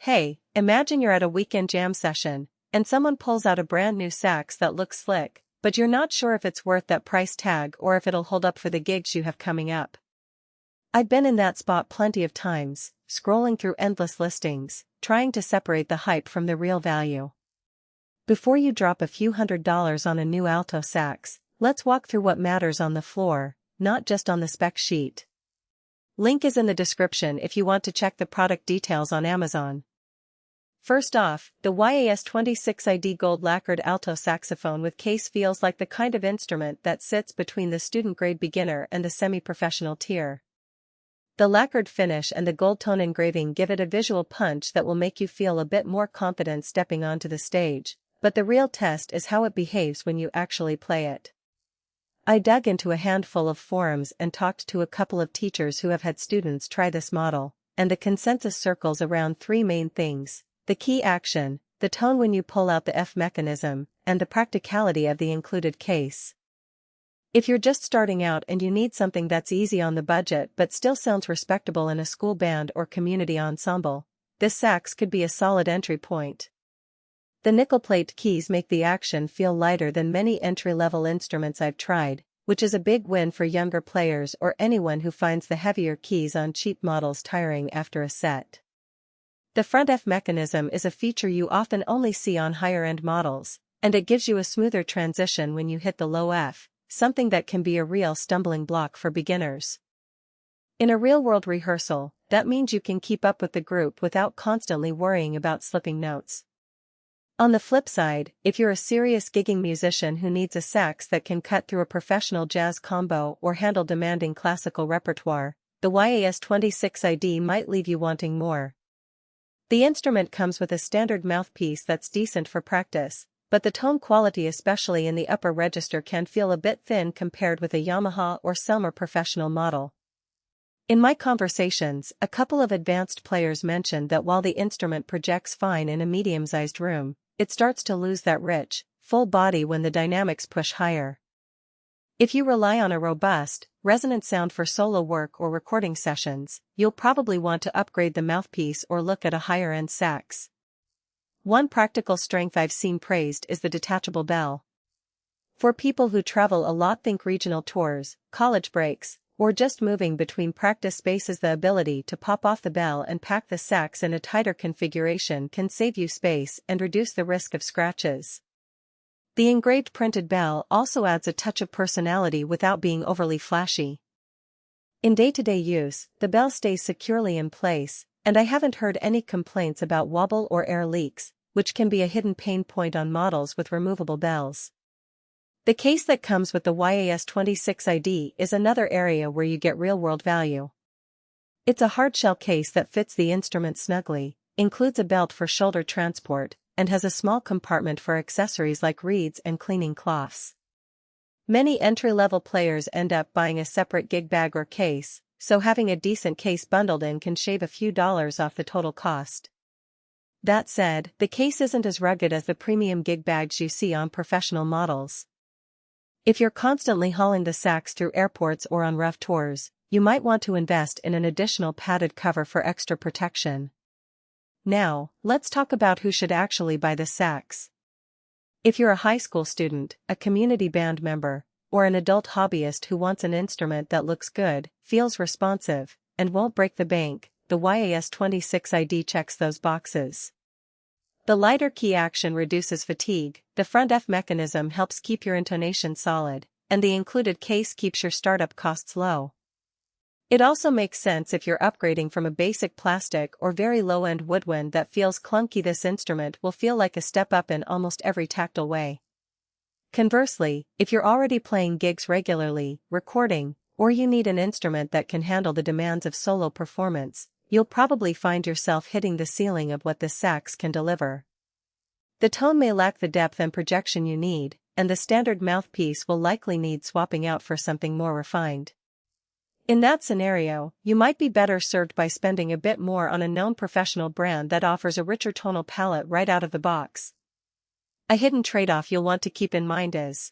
Hey, imagine you're at a weekend jam session, and someone pulls out a brand new sax that looks slick, but you're not sure if it's worth that price tag or if it'll hold up for the gigs you have coming up. I've been in that spot plenty of times, scrolling through endless listings, trying to separate the hype from the real value. Before you drop a few $100s on a new alto sax, let's walk through what matters on the floor, not just on the spec sheet. Link is in the description if you want to check the product details on Amazon. First off, the YAS 26ID Gold Lacquered Alto Saxophone with case feels like the kind of instrument that sits between the student-grade beginner and the semi-professional tier. The lacquered finish and the gold tone engraving give it a visual punch that will make you feel a bit more confident stepping onto the stage, but the real test is how it behaves when you actually play it. I dug into a handful of forums and talked to a couple of teachers who have had students try this model, and the consensus circles around three main things: the key action, the tone when you pull out the F mechanism, and the practicality of the included case. If you're just starting out and you need something that's easy on the budget but still sounds respectable in a school band or community ensemble, this sax could be a solid entry point. The nickel plate keys make the action feel lighter than many entry-level instruments I've tried, which is a big win for younger players or anyone who finds the heavier keys on cheap models tiring after a set. The front F mechanism is a feature you often only see on higher-end models, and it gives you a smoother transition when you hit the low F, something that can be a real stumbling block for beginners. In a real-world rehearsal, that means you can keep up with the group without constantly worrying about slipping notes. On the flip side, if you're a serious gigging musician who needs a sax that can cut through a professional jazz combo or handle demanding classical repertoire, the YAS 26ID might leave you wanting more. The instrument comes with a standard mouthpiece that's decent for practice, but the tone quality especially in the upper register can feel a bit thin compared with a Yamaha or Selmer professional model. In my conversations, a couple of advanced players mentioned that while the instrument projects fine in a medium-sized room, it starts to lose that rich, full body when the dynamics push higher. If you rely on a robust, resonant sound for solo work or recording sessions, you'll probably want to upgrade the mouthpiece or look at a higher-end sax. One practical strength I've seen praised is the detachable bell. For people who travel a lot, think regional tours, college breaks, or just moving between practice spaces, the ability to pop off the bell and pack the sax in a tighter configuration can save you space and reduce the risk of scratches. The engraved printed bell also adds a touch of personality without being overly flashy. In day-to-day use, the bell stays securely in place, and I haven't heard any complaints about wobble or air leaks, which can be a hidden pain point on models with removable bells. The case that comes with the YAS 26ID is another area where you get real-world value. It's a hardshell case that fits the instrument snugly, includes a belt for shoulder transport, and has a small compartment for accessories like reeds and cleaning cloths. Many entry-level players end up buying a separate gig bag or case, so having a decent case bundled in can shave a few dollars off the total cost. That said, the case isn't as rugged as the premium gig bags you see on professional models. If you're constantly hauling the sax through airports or on rough tours, you might want to invest in an additional padded cover for extra protection. Now, let's talk about who should actually buy the sax. If you're a high school student, a community band member, or an adult hobbyist who wants an instrument that looks good, feels responsive, and won't break the bank, the YAS 26ID checks those boxes. The lighter key action reduces fatigue, the front F mechanism helps keep your intonation solid, and the included case keeps your startup costs low. It also makes sense if you're upgrading from a basic plastic or very low-end woodwind that feels clunky. This instrument will feel like a step up in almost every tactile way. Conversely, if you're already playing gigs regularly, recording, or you need an instrument that can handle the demands of solo performance, you'll probably find yourself hitting the ceiling of what this sax can deliver. The tone may lack the depth and projection you need, and the standard mouthpiece will likely need swapping out for something more refined. In that scenario, you might be better served by spending a bit more on a known professional brand that offers a richer tonal palette right out of the box. A hidden trade-off you'll want to keep in mind is,